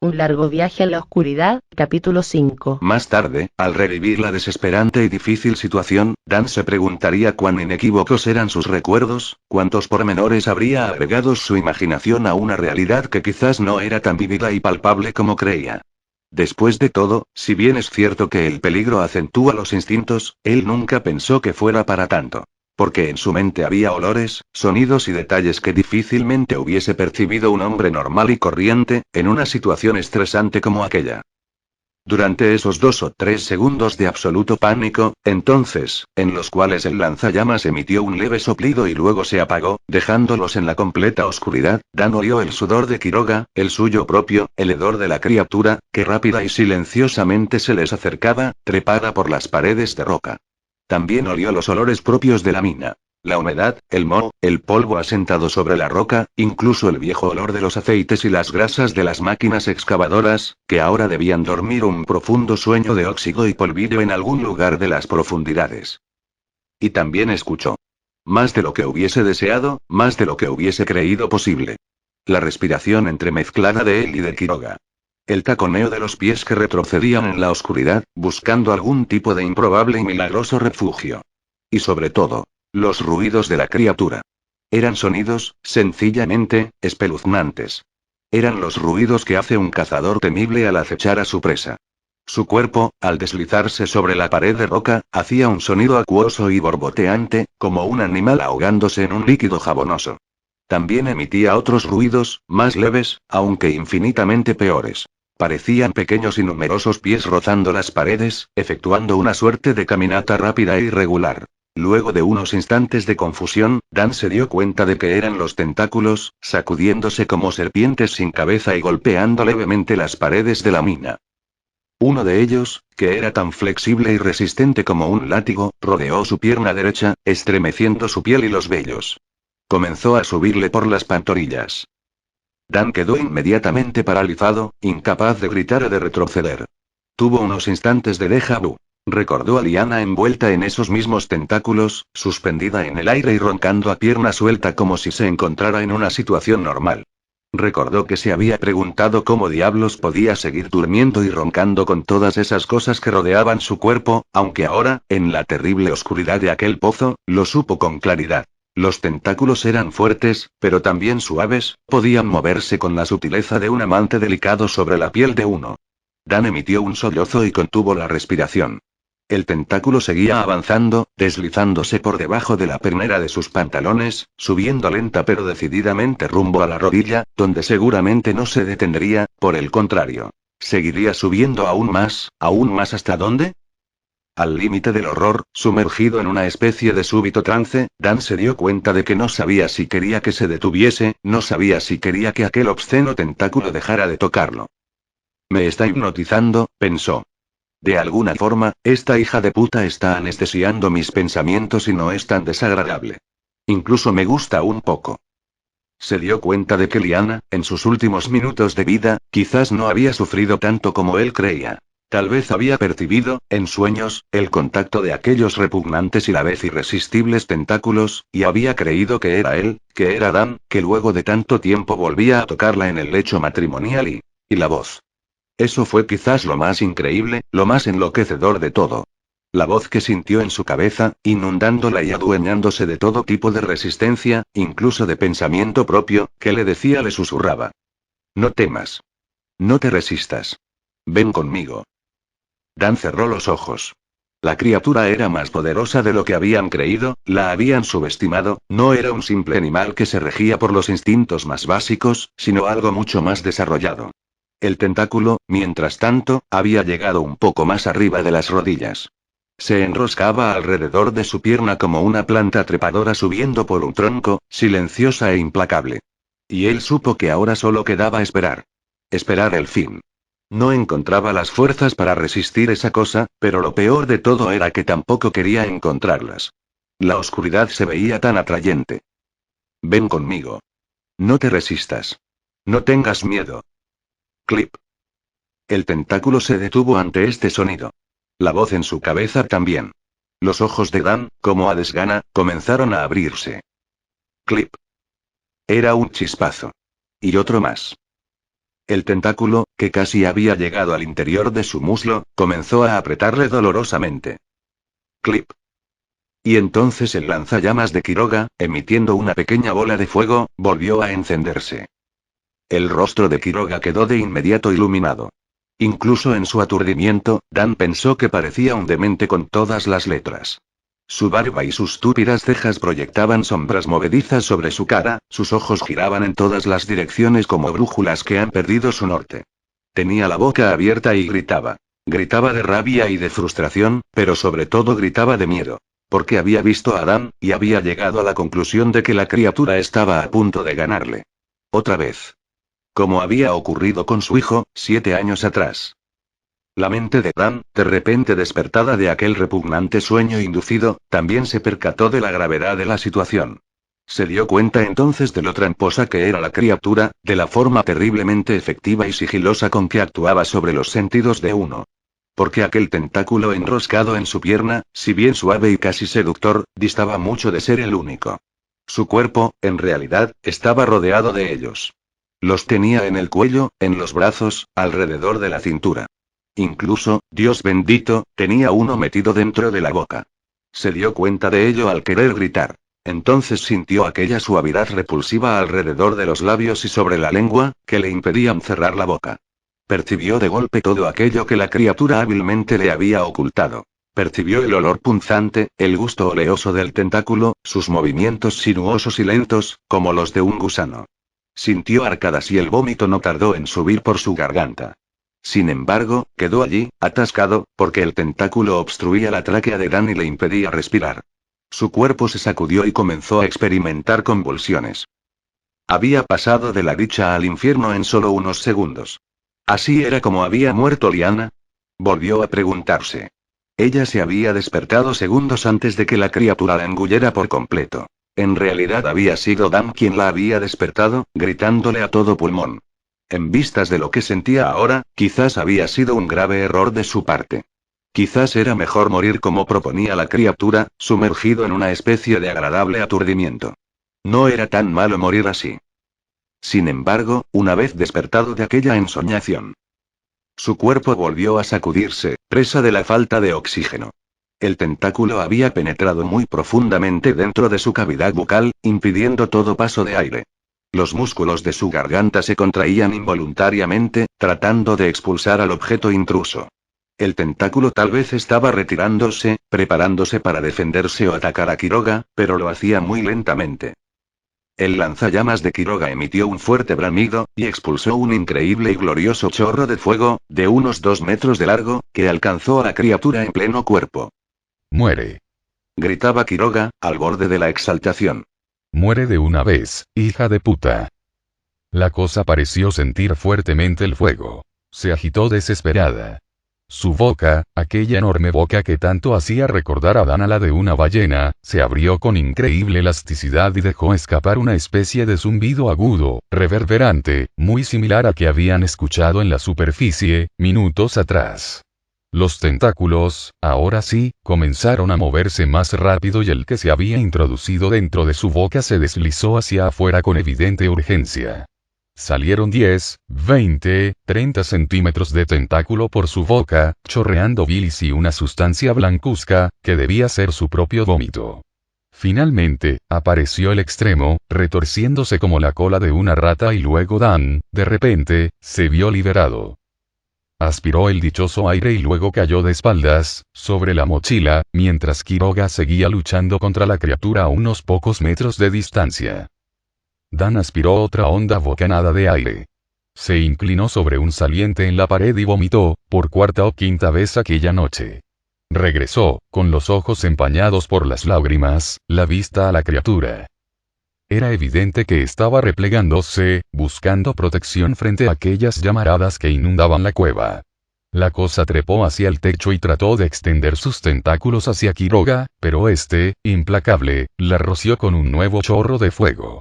Un largo viaje a la oscuridad, capítulo 5. Más tarde, al revivir la desesperante y difícil situación, Dan se preguntaría cuán inequívocos eran sus recuerdos, cuántos pormenores habría agregado su imaginación a una realidad que quizás no era tan vívida y palpable como creía. Después de todo, si bien es cierto que el peligro acentúa los instintos, él nunca pensó que fuera para tanto. Porque en su mente había olores, sonidos y detalles que difícilmente hubiese percibido un hombre normal y corriente, en una situación estresante como aquella. Durante esos 2 o 3 segundos de absoluto pánico, entonces, en los cuales el lanzallamas emitió un leve soplido y luego se apagó, dejándolos en la completa oscuridad, Dan olió el sudor de Quiroga, el suyo propio, el hedor de la criatura, que rápida y silenciosamente se les acercaba, trepada por las paredes de roca. También olió los olores propios de la mina. La humedad, el moho, el polvo asentado sobre la roca, incluso el viejo olor de los aceites y las grasas de las máquinas excavadoras, que ahora debían dormir un profundo sueño de óxido y polvillo en algún lugar de las profundidades. Y también escuchó. Más de lo que hubiese deseado, más de lo que hubiese creído posible. La respiración entremezclada de él y de Quiroga. El taconeo de los pies que retrocedían en la oscuridad, buscando algún tipo de improbable y milagroso refugio. Y sobre todo, los ruidos de la criatura. Eran sonidos, sencillamente, espeluznantes. Eran los ruidos que hace un cazador temible al acechar a su presa. Su cuerpo, al deslizarse sobre la pared de roca, hacía un sonido acuoso y borboteante, como un animal ahogándose en un líquido jabonoso. También emitía otros ruidos, más leves, aunque infinitamente peores. Parecían pequeños y numerosos pies rozando las paredes, efectuando una suerte de caminata rápida e irregular. Luego de unos instantes de confusión, Dan se dio cuenta de que eran los tentáculos, sacudiéndose como serpientes sin cabeza y golpeando levemente las paredes de la mina. Uno de ellos, que era tan flexible y resistente como un látigo, rodeó su pierna derecha, estremeciendo su piel y los vellos. Comenzó a subirle por las pantorrillas. Dan quedó inmediatamente paralizado, incapaz de gritar o de retroceder. Tuvo unos instantes de déjà vu. Recordó a Liana envuelta en esos mismos tentáculos, suspendida en el aire y roncando a pierna suelta como si se encontrara en una situación normal. Recordó que se había preguntado cómo diablos podía seguir durmiendo y roncando con todas esas cosas que rodeaban su cuerpo, aunque ahora, en la terrible oscuridad de aquel pozo, lo supo con claridad. Los tentáculos eran fuertes, pero también suaves, podían moverse con la sutileza de un amante delicado sobre la piel de uno. Dan emitió un sollozo y contuvo la respiración. El tentáculo seguía avanzando, deslizándose por debajo de la pernera de sus pantalones, subiendo lenta pero decididamente rumbo a la rodilla, donde seguramente no se detendría, por el contrario. Seguiría subiendo aún más ¿hasta dónde? Al límite del horror, sumergido en una especie de súbito trance, Dan se dio cuenta de que no sabía si quería que se detuviese, no sabía si quería que aquel obsceno tentáculo dejara de tocarlo. Me está hipnotizando, pensó. De alguna forma, esta hija de puta está anestesiando mis pensamientos y no es tan desagradable. Incluso me gusta un poco. Se dio cuenta de que Liana, en sus últimos minutos de vida, quizás no había sufrido tanto como él creía. Tal vez había percibido, en sueños, el contacto de aquellos repugnantes y a la vez irresistibles tentáculos, y había creído que era él, que era Dan, que luego de tanto tiempo volvía a tocarla en el lecho matrimonial y la voz. Eso fue quizás lo más increíble, lo más enloquecedor de todo. La voz que sintió en su cabeza, inundándola y adueñándose de todo tipo de resistencia, incluso de pensamiento propio, que le susurraba. No temas. No te resistas. Ven conmigo. Dan cerró los ojos. La criatura era más poderosa de lo que habían creído, la habían subestimado, no era un simple animal que se regía por los instintos más básicos, sino algo mucho más desarrollado. El tentáculo, mientras tanto, había llegado un poco más arriba de las rodillas. Se enroscaba alrededor de su pierna como una planta trepadora subiendo por un tronco, silenciosa e implacable. Y él supo que ahora solo quedaba esperar. Esperar el fin. No encontraba las fuerzas para resistir esa cosa, pero lo peor de todo era que tampoco quería encontrarlas. La oscuridad se veía tan atrayente. Ven conmigo. No te resistas. No tengas miedo. Clip. El tentáculo se detuvo ante este sonido. La voz en su cabeza también. Los ojos de Dan, como a desgana, comenzaron a abrirse. Clip. Era un chispazo. Y otro más. El tentáculo, que casi había llegado al interior de su muslo, comenzó a apretarle dolorosamente. Clip. Y entonces el lanzallamas de Quiroga, emitiendo una pequeña bola de fuego, volvió a encenderse. El rostro de Quiroga quedó de inmediato iluminado. Incluso en su aturdimiento, Dan pensó que parecía un demente con todas las letras. Su barba y sus túpidas cejas proyectaban sombras movedizas sobre su cara, sus ojos giraban en todas las direcciones como brújulas que han perdido su norte. Tenía la boca abierta y gritaba. Gritaba de rabia y de frustración, pero sobre todo gritaba de miedo. Porque había visto a Dan, y había llegado a la conclusión de que la criatura estaba a punto de ganarle. Otra vez. Como había ocurrido con su hijo, 7 años atrás. La mente de Dan, de repente despertada de aquel repugnante sueño inducido, también se percató de la gravedad de la situación. Se dio cuenta entonces de lo tramposa que era la criatura, de la forma terriblemente efectiva y sigilosa con que actuaba sobre los sentidos de uno. Porque aquel tentáculo enroscado en su pierna, si bien suave y casi seductor, distaba mucho de ser el único. Su cuerpo, en realidad, estaba rodeado de ellos. Los tenía en el cuello, en los brazos, alrededor de la cintura. Incluso, Dios bendito, tenía uno metido dentro de la boca. Se dio cuenta de ello al querer gritar. Entonces sintió aquella suavidad repulsiva alrededor de los labios y sobre la lengua, que le impedían cerrar la boca. Percibió de golpe todo aquello que la criatura hábilmente le había ocultado. Percibió el olor punzante, el gusto oleoso del tentáculo, sus movimientos sinuosos y lentos, como los de un gusano. Sintió arcadas y el vómito no tardó en subir por su garganta. Sin embargo, quedó allí, atascado, porque el tentáculo obstruía la tráquea de Dan y le impedía respirar. Su cuerpo se sacudió y comenzó a experimentar convulsiones. Había pasado de la dicha al infierno en solo unos segundos. ¿Así era como había muerto Liana? Volvió a preguntarse. Ella se había despertado segundos antes de que la criatura la engullera por completo. En realidad había sido Dan quien la había despertado, gritándole a todo pulmón. En vistas de lo que sentía ahora, quizás había sido un grave error de su parte. Quizás era mejor morir como proponía la criatura, sumergido en una especie de agradable aturdimiento. No era tan malo morir así. Sin embargo, una vez despertado de aquella ensoñación, su cuerpo volvió a sacudirse, presa de la falta de oxígeno. El tentáculo había penetrado muy profundamente dentro de su cavidad bucal, impidiendo todo paso de aire. Los músculos de su garganta se contraían involuntariamente, tratando de expulsar al objeto intruso. El tentáculo tal vez estaba retirándose, preparándose para defenderse o atacar a Quiroga, pero lo hacía muy lentamente. El lanzallamas de Quiroga emitió un fuerte bramido, y expulsó un increíble y glorioso chorro de fuego, de unos 2 metros de largo, que alcanzó a la criatura en pleno cuerpo. Muere. Gritaba Quiroga, al borde de la exaltación. Muere de una vez, hija de puta. La cosa pareció sentir fuertemente el fuego. Se agitó desesperada. Su boca, aquella enorme boca que tanto hacía recordar a Dan a la de una ballena, se abrió con increíble elasticidad y dejó escapar una especie de zumbido agudo, reverberante, muy similar al que habían escuchado en la superficie, minutos atrás. Los tentáculos, ahora sí, comenzaron a moverse más rápido y el que se había introducido dentro de su boca se deslizó hacia afuera con evidente urgencia. Salieron 10, 20, 30 centímetros de tentáculo por su boca, chorreando bilis y una sustancia blancuzca, que debía ser su propio vómito. Finalmente, apareció el extremo, retorciéndose como la cola de una rata y luego Dan, de repente, se vio liberado. Aspiró el dichoso aire y luego cayó de espaldas, sobre la mochila, mientras Quiroga seguía luchando contra la criatura a unos pocos metros de distancia. Dan aspiró otra honda bocanada de aire. Se inclinó sobre un saliente en la pared y vomitó, por 4ª o 5ª vez aquella noche. Regresó, con los ojos empañados por las lágrimas, la vista a la criatura. Era evidente que estaba replegándose, buscando protección frente a aquellas llamaradas que inundaban la cueva. La cosa trepó hacia el techo y trató de extender sus tentáculos hacia Quiroga, pero este, implacable, la roció con un nuevo chorro de fuego.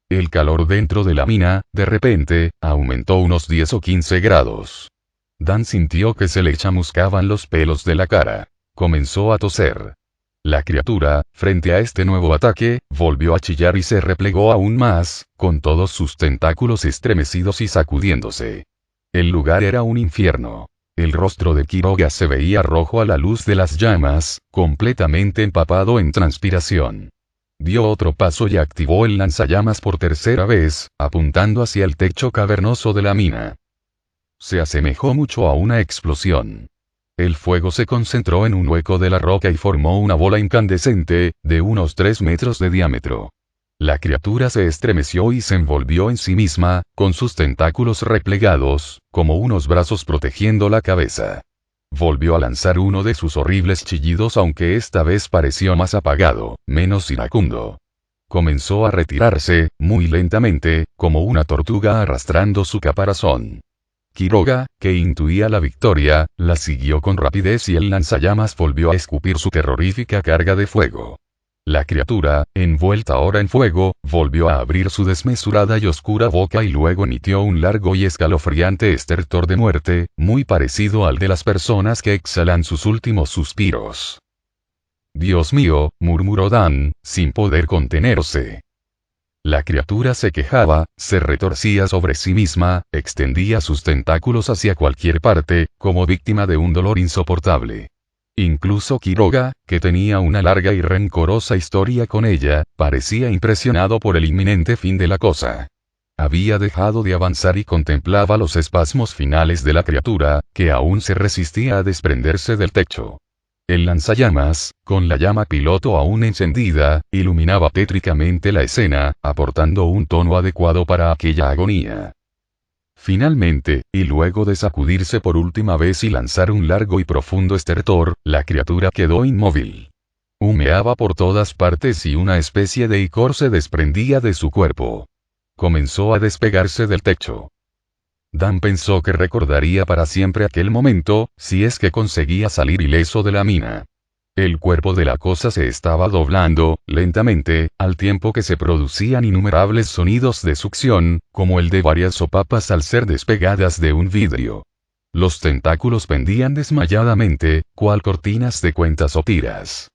El calor dentro de la mina, de repente, aumentó unos 10 o 15 grados. Dan sintió que se le chamuscaban los pelos de la cara. Comenzó a toser. La criatura, frente a este nuevo ataque, volvió a chillar y se replegó aún más, con todos sus tentáculos estremecidos y sacudiéndose. El lugar era un infierno. El rostro de Quiroga se veía rojo a la luz de las llamas, completamente empapado en transpiración. Dio otro paso y activó el lanzallamas por tercera vez, apuntando hacia el techo cavernoso de la mina. Se asemejó mucho a una explosión. El fuego se concentró en un hueco de la roca y formó una bola incandescente, de unos 3 metros de diámetro. La criatura se estremeció y se envolvió en sí misma, con sus tentáculos replegados, como unos brazos protegiendo la cabeza. Volvió a lanzar uno de sus horribles chillidos, aunque esta vez pareció más apagado, menos iracundo. Comenzó a retirarse, muy lentamente, como una tortuga arrastrando su caparazón. Quiroga, que intuía la victoria, la siguió con rapidez y el lanzallamas volvió a escupir su terrorífica carga de fuego. La criatura, envuelta ahora en fuego, volvió a abrir su desmesurada y oscura boca y luego emitió un largo y escalofriante estertor de muerte, muy parecido al de las personas que exhalan sus últimos suspiros. «Dios mío», murmuró Dan, sin poder contenerse. La criatura se quejaba, se retorcía sobre sí misma, extendía sus tentáculos hacia cualquier parte, como víctima de un dolor insoportable. Incluso Quiroga, que tenía una larga y rencorosa historia con ella, parecía impresionado por el inminente fin de la cosa. Había dejado de avanzar y contemplaba los espasmos finales de la criatura, que aún se resistía a desprenderse del techo. El lanzallamas, con la llama piloto aún encendida, iluminaba tétricamente la escena, aportando un tono adecuado para aquella agonía. Finalmente, y luego de sacudirse por última vez y lanzar un largo y profundo estertor, la criatura quedó inmóvil. Humeaba por todas partes y una especie de icor se desprendía de su cuerpo. Comenzó a despegarse del techo. Dan pensó que recordaría para siempre aquel momento, si es que conseguía salir ileso de la mina. El cuerpo de la cosa se estaba doblando, lentamente, al tiempo que se producían innumerables sonidos de succión, como el de varias sopapas al ser despegadas de un vidrio. Los tentáculos pendían desmayadamente, cual cortinas de cuentas o tiras.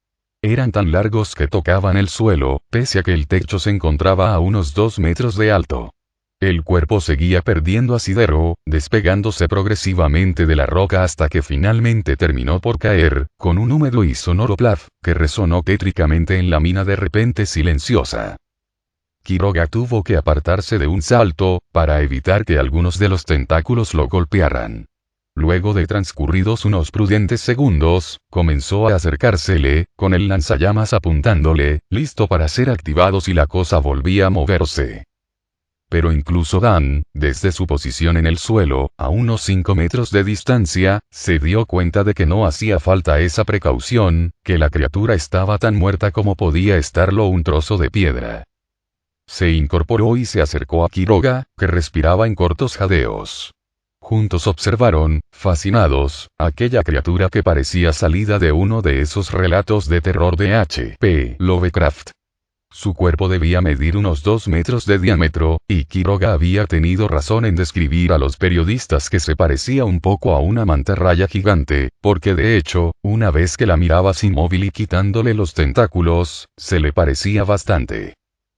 Eran tan largos que tocaban el suelo, pese a que el techo se encontraba a unos 2 metros de alto. El cuerpo seguía perdiendo asidero, despegándose progresivamente de la roca hasta que finalmente terminó por caer, con un húmedo y sonoro plaf, que resonó tétricamente en la mina de repente silenciosa. Quiroga tuvo que apartarse de un salto, para evitar que algunos de los tentáculos lo golpearan. Luego de transcurridos unos prudentes segundos, comenzó a acercársele, con el lanzallamas apuntándole, listo para ser activado si la cosa volvía a moverse. Pero incluso Dan, desde su posición en el suelo, a unos 5 metros de distancia, se dio cuenta de que no hacía falta esa precaución, que la criatura estaba tan muerta como podía estarlo un trozo de piedra. Se incorporó y se acercó a Quiroga, que respiraba en cortos jadeos. Juntos observaron, fascinados, aquella criatura que parecía salida de uno de esos relatos de terror de H.P. Lovecraft. Su cuerpo debía medir unos 2 metros de diámetro, y Quiroga había tenido razón en describir a los periodistas que se parecía un poco a una mantarraya gigante, porque de hecho, una vez que la mirabas inmóvil y quitándole los tentáculos, se le parecía bastante.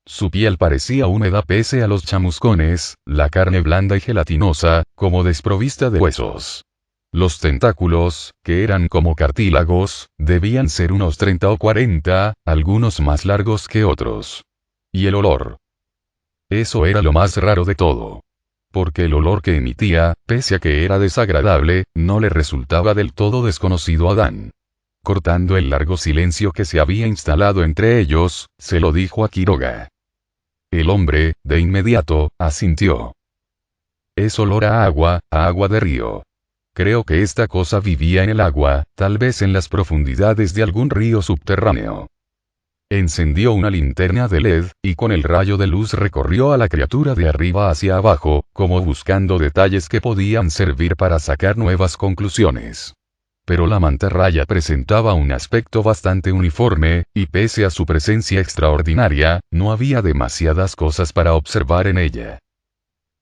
Su piel parecía húmeda pese a los chamuscones, la carne blanda y gelatinosa, como desprovista de huesos. Los tentáculos, que eran como cartílagos, debían ser unos 30 o 40, algunos más largos que otros. Y el olor. Eso era lo más raro de todo. Porque el olor que emitía, pese a que era desagradable, no le resultaba del todo desconocido a Dan. Cortando el largo silencio que se había instalado entre ellos, se lo dijo a Quiroga. El hombre, de inmediato, asintió. Es olor a agua de río. Creo que esta cosa vivía en el agua, tal vez en las profundidades de algún río subterráneo. Encendió una linterna de LED, y con el rayo de luz recorrió a la criatura de arriba hacia abajo, como buscando detalles que podían servir para sacar nuevas conclusiones. Pero la mantarraya presentaba un aspecto bastante uniforme, y pese a su presencia extraordinaria, no había demasiadas cosas para observar en ella.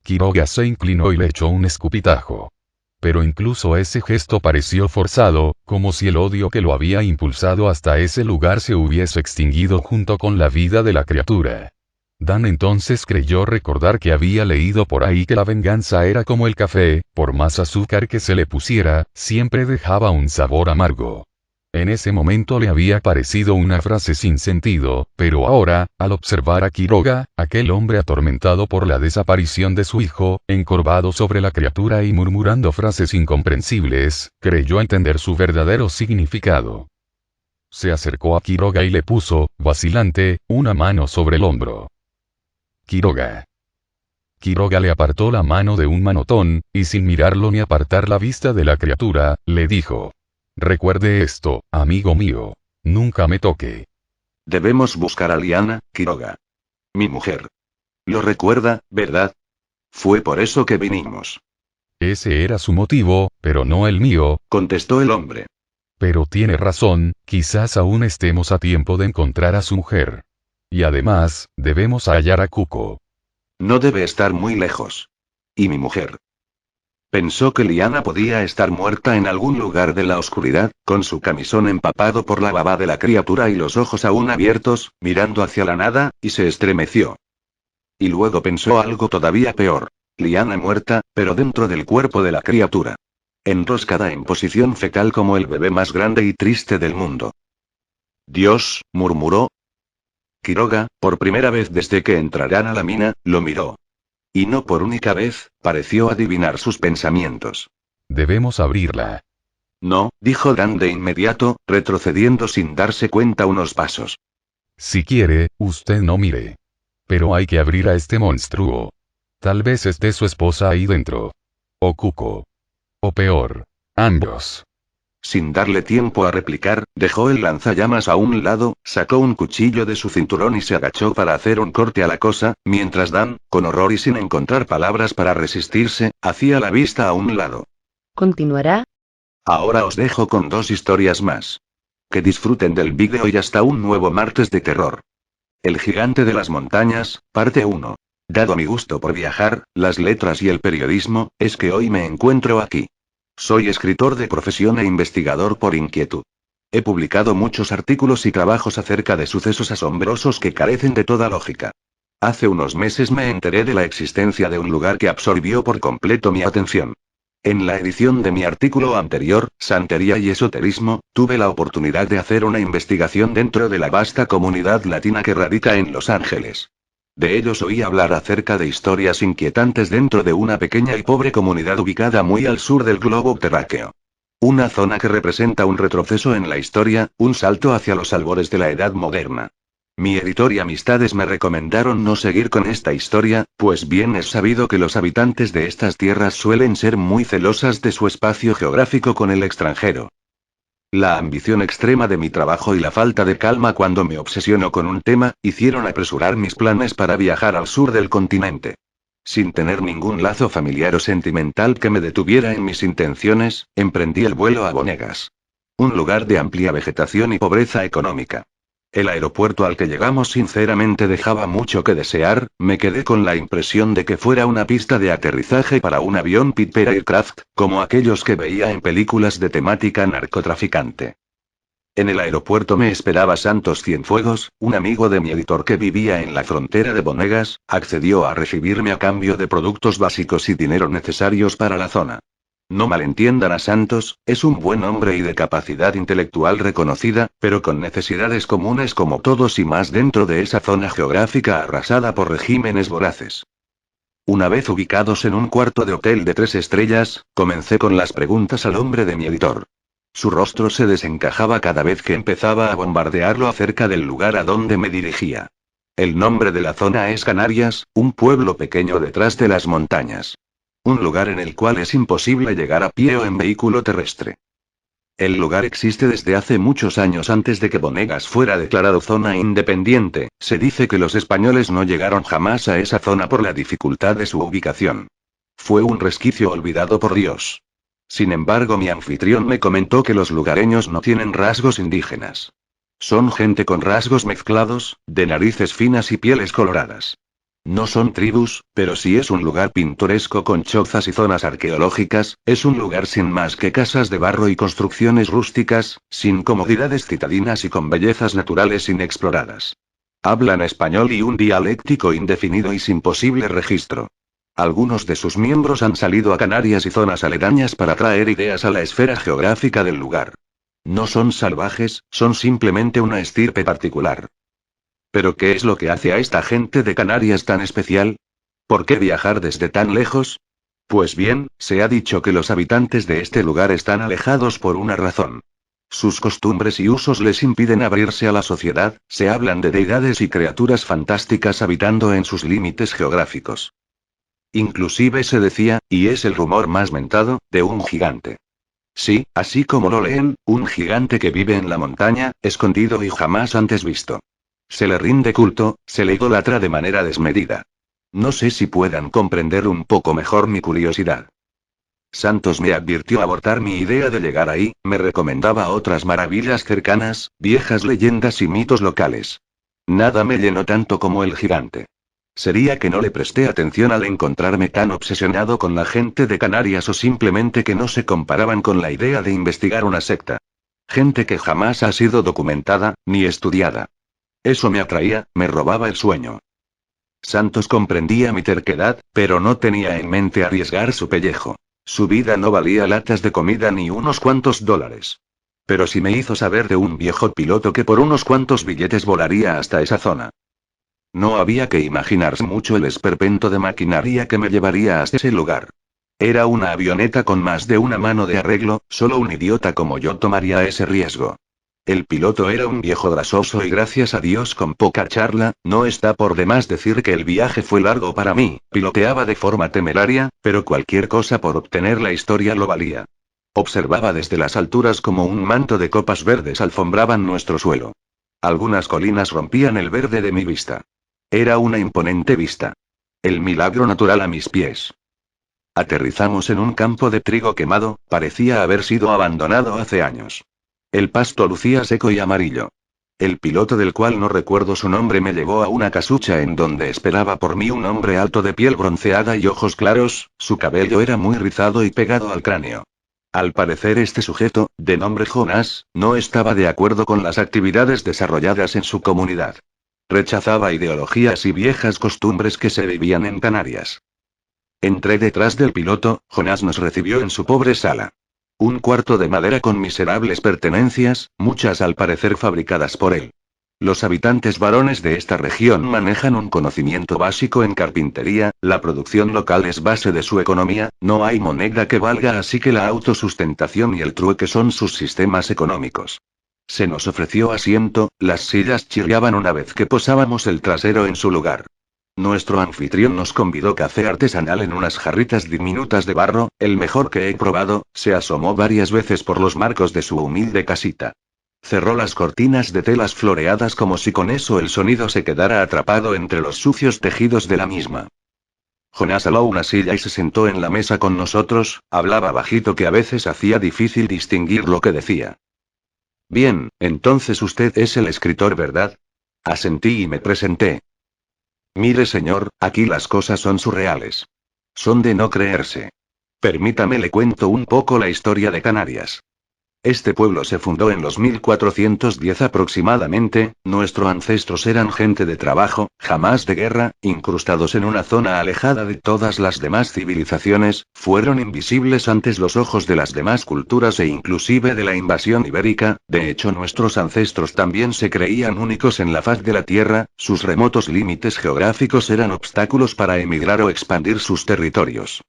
Quiroga se inclinó y le echó un escupitajo. Pero incluso ese gesto pareció forzado, como si el odio que lo había impulsado hasta ese lugar se hubiese extinguido junto con la vida de la criatura. Dan entonces creyó recordar que había leído por ahí que la venganza era como el café, por más azúcar que se le pusiera, siempre dejaba un sabor amargo. En ese momento le había parecido una frase sin sentido, pero ahora, al observar a Quiroga, aquel hombre atormentado por la desaparición de su hijo, encorvado sobre la criatura y murmurando frases incomprensibles, creyó entender su verdadero significado. Se acercó a Quiroga y le puso, vacilante, una mano sobre el hombro. Quiroga. Quiroga le apartó la mano de un manotón, y sin mirarlo ni apartar la vista de la criatura, le dijo: recuerde esto, amigo mío. Nunca me toque. Debemos buscar a Liana, Quiroga. Mi mujer. Lo recuerda, ¿verdad? Fue por eso que vinimos. Ese era su motivo, pero no el mío, Contestó el hombre. pero tiene razón, quizás aún estemos a tiempo de encontrar a su mujer. Y además, debemos hallar a Cuco. No debe estar muy lejos. ¿Y mi mujer? Pensó que Liana podía estar muerta en algún lugar de la oscuridad, con su camisón empapado por la baba de la criatura y los ojos aún abiertos, mirando hacia la nada, y se estremeció. Y luego pensó algo todavía peor. Liana muerta, pero dentro del cuerpo de la criatura. Enroscada en posición fetal como el bebé más grande y triste del mundo. Dios, murmuró. Quiroga, por primera vez desde que entrarán a la mina, lo miró. Y no por única vez, pareció adivinar sus pensamientos. Debemos abrirla. No, dijo Dan de inmediato, retrocediendo sin darse cuenta unos pasos. Si quiere, usted no mire. Pero hay que abrir a este monstruo. Tal vez esté su esposa ahí dentro. O Cuco. O peor, ambos. Sin darle tiempo a replicar, dejó el lanzallamas a un lado, sacó un cuchillo de su cinturón y se agachó para hacer un corte a la cosa, mientras Dan, con horror y sin encontrar palabras para resistirse, hacía la vista a un lado. ¿Continuará? Ahora os dejo con 2 historias más. Que disfruten del vídeo y hasta un nuevo martes de terror. El gigante de las montañas, parte 1. Dado mi gusto por viajar, las letras y el periodismo, es que hoy me encuentro aquí. Soy escritor de profesión e investigador por inquietud. He publicado muchos artículos y trabajos acerca de sucesos asombrosos que carecen de toda lógica. Hace unos meses me enteré de la existencia de un lugar que absorbió por completo mi atención. En la edición de mi artículo anterior, Santería y Esoterismo, tuve la oportunidad de hacer una investigación dentro de la vasta comunidad latina que radica en Los Ángeles. De ellos oí hablar acerca de historias inquietantes dentro de una pequeña y pobre comunidad ubicada muy al sur del globo terráqueo. Una zona que representa un retroceso en la historia, un salto hacia los albores de la edad moderna. Mi editor y amistades me recomendaron no seguir con esta historia, pues bien es sabido que los habitantes de estas tierras suelen ser muy celosas de su espacio geográfico con el extranjero. La ambición extrema de mi trabajo y la falta de calma cuando me obsesiono con un tema, hicieron apresurar mis planes para viajar al sur del continente. Sin tener ningún lazo familiar o sentimental que me detuviera en mis intenciones, emprendí el vuelo a Bonegas. Un lugar de amplia vegetación y pobreza económica. El aeropuerto al que llegamos sinceramente dejaba mucho que desear, me quedé con la impresión de que fuera una pista de aterrizaje para un avión Piper Aircraft, como aquellos que veía en películas de temática narcotraficante. En el aeropuerto me esperaba Santos Cienfuegos, un amigo de mi editor que vivía en la frontera de Bonegas, accedió a recibirme a cambio de productos básicos y dinero necesarios para la zona. No malentiendan a Santos, es un buen hombre y de capacidad intelectual reconocida, pero con necesidades comunes como todos y más dentro de esa zona geográfica arrasada por regímenes voraces. Una vez ubicados en un cuarto de hotel de 3 estrellas, comencé con las preguntas al hombre de mi editor. Su rostro se desencajaba cada vez que empezaba a bombardearlo acerca del lugar a donde me dirigía. El nombre de la zona es Canarias, un pueblo pequeño detrás de las montañas. Un lugar en el cual es imposible llegar a pie o en vehículo terrestre. El lugar existe desde hace muchos años antes de que Bonegas fuera declarado zona independiente. Se dice que los españoles no llegaron jamás a esa zona por la dificultad de su ubicación. Fue un resquicio olvidado por Dios. Sin embargo, mi anfitrión me comentó que los lugareños no tienen rasgos indígenas. Son gente con rasgos mezclados, de narices finas y pieles coloradas. No son tribus, pero sí es un lugar pintoresco con chozas y zonas arqueológicas, es un lugar sin más que casas de barro y construcciones rústicas, sin comodidades citadinas y con bellezas naturales inexploradas. Hablan español y un dialéctico indefinido y sin posible registro. Algunos de sus miembros han salido a Canarias y zonas aledañas para traer ideas a la esfera geográfica del lugar. No son salvajes, son simplemente una estirpe particular. ¿Pero qué es lo que hace a esta gente de Canarias tan especial? ¿Por qué viajar desde tan lejos? Pues bien, se ha dicho que los habitantes de este lugar están alejados por una razón. Sus costumbres y usos les impiden abrirse a la sociedad, se hablan de deidades y criaturas fantásticas habitando en sus límites geográficos. Inclusive se decía, y es el rumor más mentado, de un gigante. Sí, así como lo leen, un gigante que vive en la montaña, escondido y jamás antes visto. Se le rinde culto, se le idolatra de manera desmedida. No sé si puedan comprender un poco mejor mi curiosidad. Santos me advirtió abortar mi idea de llegar ahí, me recomendaba otras maravillas cercanas, viejas leyendas y mitos locales. Nada me llenó tanto como el gigante. ¿Sería que no le presté atención al encontrarme tan obsesionado con la gente de Canarias o simplemente que no se comparaban con la idea de investigar una secta? Gente que jamás ha sido documentada, ni estudiada. Eso me atraía, me robaba el sueño. Santos comprendía mi terquedad, pero no tenía en mente arriesgar su pellejo. Su vida no valía latas de comida ni unos cuantos dólares. Pero sí me hizo saber de un viejo piloto que por unos cuantos billetes volaría hasta esa zona. No había que imaginarse mucho el esperpento de maquinaria que me llevaría hasta ese lugar. Era una avioneta con más de una mano de arreglo, solo un idiota como yo tomaría ese riesgo. El piloto era un viejo grasoso y gracias a Dios con poca charla, no está por demás decir que el viaje fue largo para mí, piloteaba de forma temeraria, pero cualquier cosa por obtener la historia lo valía. Observaba desde las alturas como un manto de copas verdes alfombraban nuestro suelo. Algunas colinas rompían el verde de mi vista. Era una imponente vista. El milagro natural a mis pies. Aterrizamos en un campo de trigo quemado, parecía haber sido abandonado hace años. El pasto lucía seco y amarillo. El piloto del cual no recuerdo su nombre me llevó a una casucha en donde esperaba por mí un hombre alto de piel bronceada y ojos claros, su cabello era muy rizado y pegado al cráneo. Al parecer este sujeto, de nombre Jonás, no estaba de acuerdo con las actividades desarrolladas en su comunidad. Rechazaba ideologías y viejas costumbres que se vivían en Canarias. Entré detrás del piloto, Jonás nos recibió en su pobre sala. Un cuarto de madera con miserables pertenencias, muchas al parecer fabricadas por él. Los habitantes varones de esta región manejan un conocimiento básico en carpintería, la producción local es base de su economía, no hay moneda que valga así que la autosustentación y el trueque son sus sistemas económicos. Se nos ofreció asiento, las sillas chirriaban una vez que posábamos el trasero en su lugar. Nuestro anfitrión nos convidó café artesanal en unas jarritas diminutas de barro, el mejor que he probado, se asomó varias veces por los marcos de su humilde casita. Cerró las cortinas de telas floreadas como si con eso el sonido se quedara atrapado entre los sucios tejidos de la misma. Jonás aló una silla y se sentó en la mesa con nosotros, hablaba bajito que a veces hacía difícil distinguir lo que decía. Bien, entonces usted es el escritor, ¿verdad? Asentí y me presenté. Mire señor, aquí las cosas son surreales. Son de no creerse. Permítame le cuento un poco la historia de Canarias. Este pueblo se fundó en los 1410 aproximadamente, nuestros ancestros eran gente de trabajo, jamás de guerra, incrustados en una zona alejada de todas las demás civilizaciones, fueron invisibles ante los ojos de las demás culturas e inclusive de la invasión ibérica, de hecho nuestros ancestros también se creían únicos en la faz de la tierra, sus remotos límites geográficos eran obstáculos para emigrar o expandir sus territorios.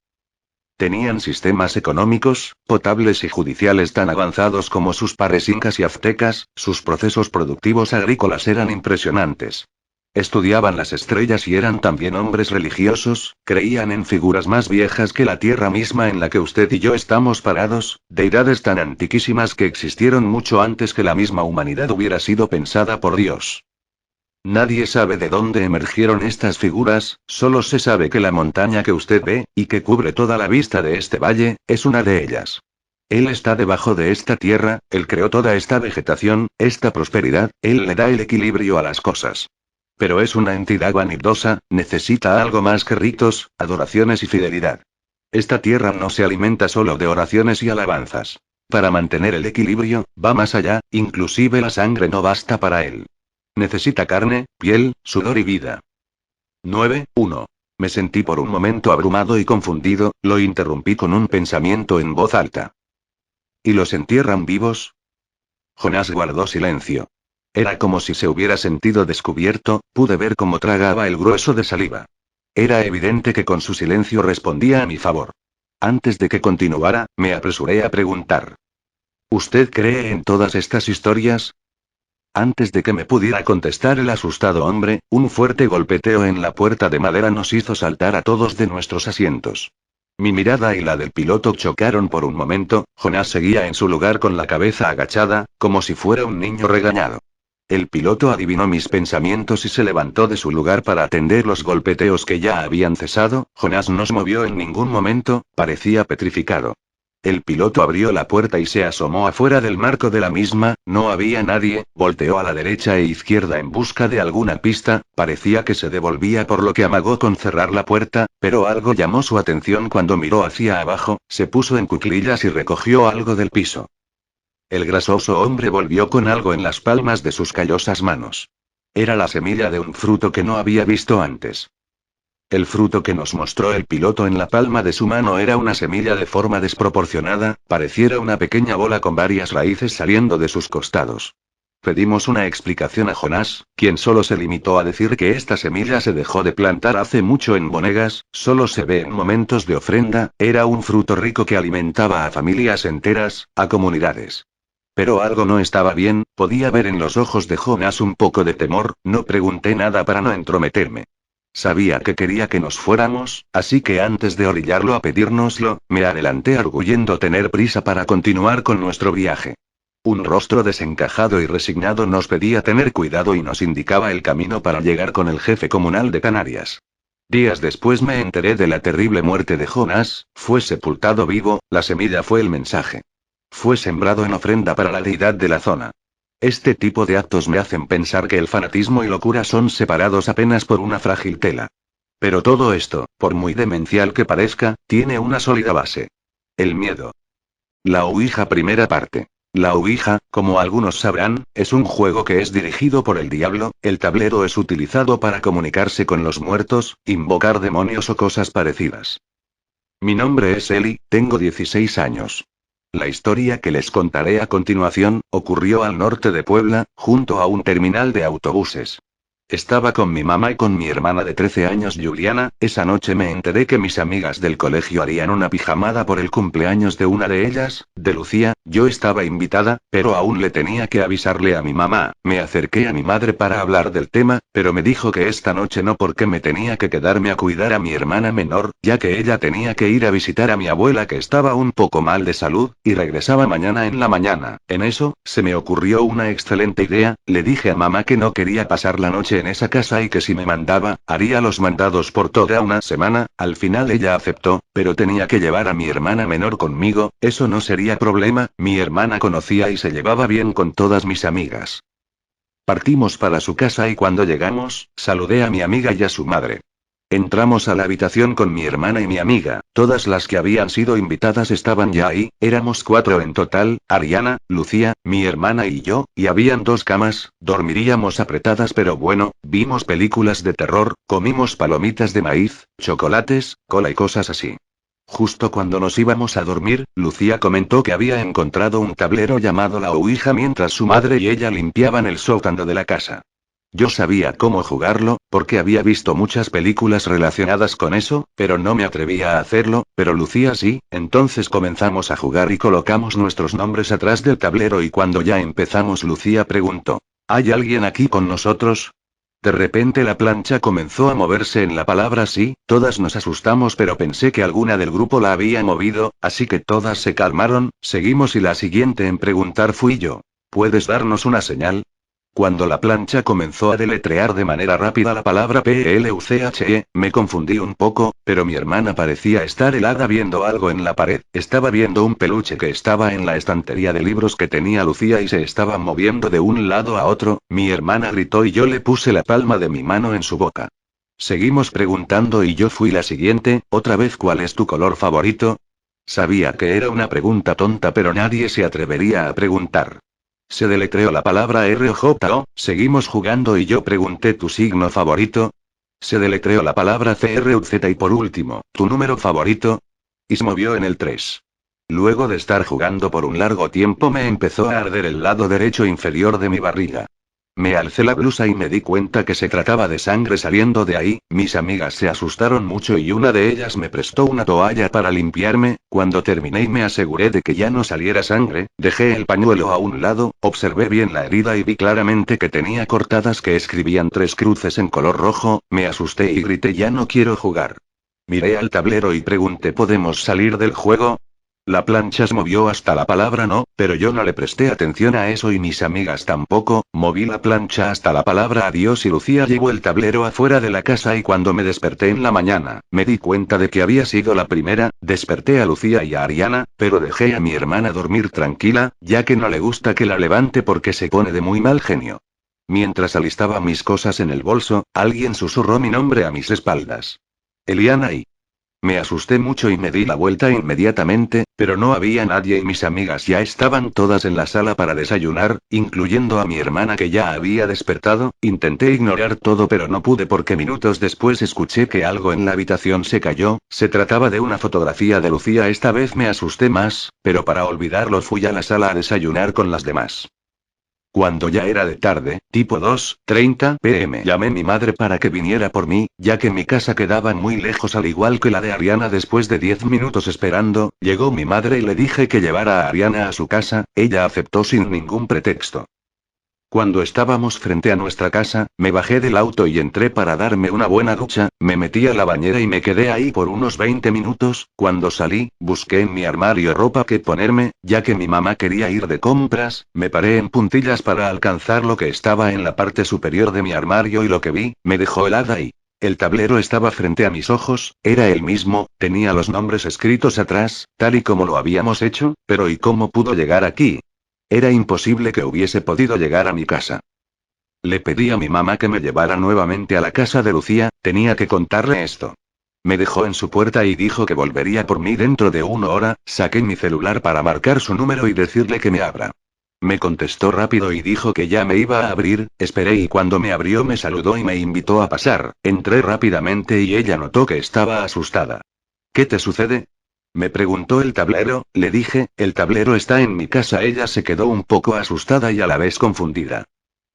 Tenían sistemas económicos, potables y judiciales tan avanzados como sus pares incas y aztecas, sus procesos productivos agrícolas eran impresionantes. Estudiaban las estrellas y eran también hombres religiosos, creían en figuras más viejas que la tierra misma en la que usted y yo estamos parados, deidades tan antiquísimas que existieron mucho antes que la misma humanidad hubiera sido pensada por Dios. Nadie sabe de dónde emergieron estas figuras, solo se sabe que la montaña que usted ve, y que cubre toda la vista de este valle, es una de ellas. Él está debajo de esta tierra, él creó toda esta vegetación, esta prosperidad, él le da el equilibrio a las cosas. Pero es una entidad vanidosa, necesita algo más que ritos, adoraciones y fidelidad. Esta tierra no se alimenta solo de oraciones y alabanzas. Para mantener el equilibrio, va más allá, inclusive la sangre no basta para él. Necesita carne, piel, sudor y vida. 9:1. Me sentí por un momento abrumado y confundido, lo interrumpí con un pensamiento en voz alta. ¿Y los entierran vivos? Jonás guardó silencio. Era como si se hubiera sentido descubierto, pude ver cómo tragaba el grueso de saliva. Era evidente que con su silencio respondía a mi favor. Antes de que continuara, me apresuré a preguntar. ¿Usted cree en todas estas historias? Antes de que me pudiera contestar el asustado hombre, un fuerte golpeteo en la puerta de madera nos hizo saltar a todos de nuestros asientos. Mi mirada y la del piloto chocaron por un momento. Jonás seguía en su lugar con la cabeza agachada, como si fuera un niño regañado. El piloto adivinó mis pensamientos y se levantó de su lugar para atender los golpeteos que ya habían cesado. Jonás no se movió en ningún momento, parecía petrificado. El piloto abrió la puerta y se asomó afuera del marco de la misma, no había nadie, volteó a la derecha e izquierda en busca de alguna pista, parecía que se devolvía por lo que amagó con cerrar la puerta, pero algo llamó su atención cuando miró hacia abajo, se puso en cuclillas y recogió algo del piso. El grasoso hombre volvió con algo en las palmas de sus callosas manos. Era la semilla de un fruto que no había visto antes. El fruto que nos mostró el piloto en la palma de su mano era una semilla de forma desproporcionada, pareciera una pequeña bola con varias raíces saliendo de sus costados. Pedimos una explicación a Jonás, quien solo se limitó a decir que esta semilla se dejó de plantar hace mucho en bonegas, solo se ve en momentos de ofrenda, era un fruto rico que alimentaba a familias enteras, a comunidades. Pero algo no estaba bien, podía ver en los ojos de Jonás un poco de temor, no pregunté nada para no entrometerme. Sabía que quería que nos fuéramos, así que antes de orillarlo a pedírnoslo, me adelanté arguyendo tener prisa para continuar con nuestro viaje. Un rostro desencajado y resignado nos pedía tener cuidado y nos indicaba el camino para llegar con el jefe comunal de Canarias. Días después me enteré de la terrible muerte de Jonás, fue sepultado vivo, la semilla fue el mensaje. Fue sembrado en ofrenda para la deidad de la zona. Este tipo de actos me hacen pensar que el fanatismo y locura son separados apenas por una frágil tela. Pero todo esto, por muy demencial que parezca, tiene una sólida base. El miedo. La Ouija primera parte. La Ouija, como algunos sabrán, es un juego que es dirigido por el diablo, el tablero es utilizado para comunicarse con los muertos, invocar demonios o cosas parecidas. Mi nombre es Eli, tengo 16 años. La historia que les contaré a continuación, ocurrió al norte de Puebla, junto a un terminal de autobuses. Estaba con mi mamá y con mi hermana de 13 años Juliana, esa noche me enteré que mis amigas del colegio harían una pijamada por el cumpleaños de una de ellas, de Lucía, yo estaba invitada, pero aún le tenía que avisarle a mi mamá, me acerqué a mi madre para hablar del tema, pero me dijo que esta noche no porque me tenía que quedarme a cuidar a mi hermana menor, ya que ella tenía que ir a visitar a mi abuela que estaba un poco mal de salud, y regresaba mañana en la mañana. En eso, se me ocurrió una excelente idea, le dije a mamá que no quería pasar la noche en esa casa y que si me mandaba, haría los mandados por toda una semana. Al final ella aceptó, pero tenía que llevar a mi hermana menor conmigo, eso no sería problema, mi hermana conocía y se llevaba bien con todas mis amigas. Partimos para su casa y cuando llegamos, saludé a mi amiga y a su madre. Entramos a la habitación con mi hermana y mi amiga, todas las que habían sido invitadas estaban ya ahí, éramos 4 en total, Ariana, Lucía, mi hermana y yo, y habían 2 camas, dormiríamos apretadas pero bueno, vimos películas de terror, comimos palomitas de maíz, chocolates, cola y cosas así. Justo cuando nos íbamos a dormir, Lucía comentó que había encontrado un tablero llamado la Ouija mientras su madre y ella limpiaban el sótano de la casa. Yo sabía cómo jugarlo, porque había visto muchas películas relacionadas con eso, pero no me atrevía a hacerlo, pero Lucía sí, entonces comenzamos a jugar y colocamos nuestros nombres atrás del tablero y cuando ya empezamos Lucía preguntó, ¿hay alguien aquí con nosotros? De repente la plancha comenzó a moverse en la palabra sí, todas nos asustamos pero pensé que alguna del grupo la había movido, así que todas se calmaron, seguimos y la siguiente en preguntar fui yo. ¿Puedes darnos una señal? Cuando la plancha comenzó a deletrear de manera rápida la palabra PLUCHE, me confundí un poco, pero mi hermana parecía estar helada viendo algo en la pared, estaba viendo un peluche que estaba en la estantería de libros que tenía Lucía y se estaba moviendo de un lado a otro, mi hermana gritó y yo le puse la palma de mi mano en su boca. Seguimos preguntando y yo fui la siguiente, otra vez ¿cuál es tu color favorito? Sabía que era una pregunta tonta pero nadie se atrevería a preguntar. Se deletreó la palabra ROJO, seguimos jugando y yo pregunté tu signo favorito. Se deletreó la palabra CRUZ y por último, ¿tu número favorito? Y se movió en el 3. Luego de estar jugando por un largo tiempo me empezó a arder el lado derecho inferior de mi barriga. Me alcé la blusa y me di cuenta que se trataba de sangre saliendo de ahí, mis amigas se asustaron mucho y una de ellas me prestó una toalla para limpiarme. Cuando terminé y me aseguré de que ya no saliera sangre, dejé el pañuelo a un lado, observé bien la herida y vi claramente que tenía cortadas que escribían 3 cruces en color rojo, me asusté y grité ya no quiero jugar. Miré al tablero y pregunté ¿podemos salir del juego? La plancha se movió hasta la palabra no, pero yo no le presté atención a eso y mis amigas tampoco. Moví la plancha hasta la palabra adiós y Lucía llevó el tablero afuera de la casa y cuando me desperté en la mañana, me di cuenta de que había sido la primera. Desperté a Lucía y a Ariana, pero dejé a mi hermana dormir tranquila, ya que no le gusta que la levante porque se pone de muy mal genio. Mientras alistaba mis cosas en el bolso, alguien susurró mi nombre a mis espaldas. Eliana y... Me asusté mucho y me di la vuelta inmediatamente, pero no había nadie y mis amigas ya estaban todas en la sala para desayunar, incluyendo a mi hermana que ya había despertado. Intenté ignorar todo pero no pude porque minutos después escuché que algo en la habitación se cayó. Se trataba de una fotografía de Lucía. Esta vez me asusté más, pero para olvidarlo fui a la sala a desayunar con las demás. Cuando ya era de tarde, tipo 2:30 p.m., llamé a mi madre para que viniera por mí, ya que mi casa quedaba muy lejos al igual que la de Ariana. Después de 10 minutos esperando, llegó mi madre y le dije que llevara a Ariana a su casa. Ella aceptó sin ningún pretexto. Cuando estábamos frente a nuestra casa, me bajé del auto y entré para darme una buena ducha, me metí a la bañera y me quedé ahí por unos 20 minutos, cuando salí, busqué en mi armario ropa que ponerme, ya que mi mamá quería ir de compras, me paré en puntillas para alcanzar lo que estaba en la parte superior de mi armario y lo que vi, me dejó helada y... El tablero estaba frente a mis ojos, era el mismo, tenía los nombres escritos atrás, tal y como lo habíamos hecho, pero ¿y cómo pudo llegar aquí? Era imposible que hubiese podido llegar a mi casa. Le pedí a mi mamá que me llevara nuevamente a la casa de Lucía, tenía que contarle esto. Me dejó en su puerta y dijo que volvería por mí dentro de 1 hora, saqué mi celular para marcar su número y decirle que me abra. Me contestó rápido y dijo que ya me iba a abrir, esperé y cuando me abrió me saludó y me invitó a pasar, entré rápidamente y ella notó que estaba asustada. ¿Qué te sucede? Me preguntó el tablero, le dije, el tablero está en mi casa. Ella se quedó un poco asustada y a la vez confundida.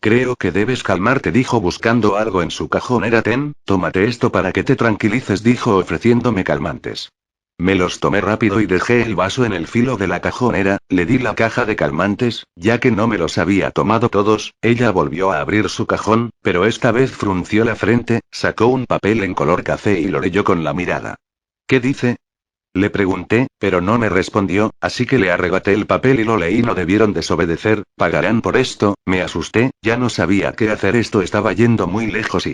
Creo que debes calmarte, dijo buscando algo en su cajonera. Tómate esto para que te tranquilices, dijo ofreciéndome calmantes. Me los tomé rápido y dejé el vaso en el filo de la cajonera, le di la caja de calmantes, ya que no me los había tomado todos. Ella volvió a abrir su cajón, pero esta vez frunció la frente, sacó un papel en color café y lo leyó con la mirada. ¿Qué dice? Le pregunté, pero no me respondió, así que le arrebaté el papel y lo leí. No debieron desobedecer, pagarán por esto. Me asusté, ya no sabía qué hacer, esto estaba yendo muy lejos y...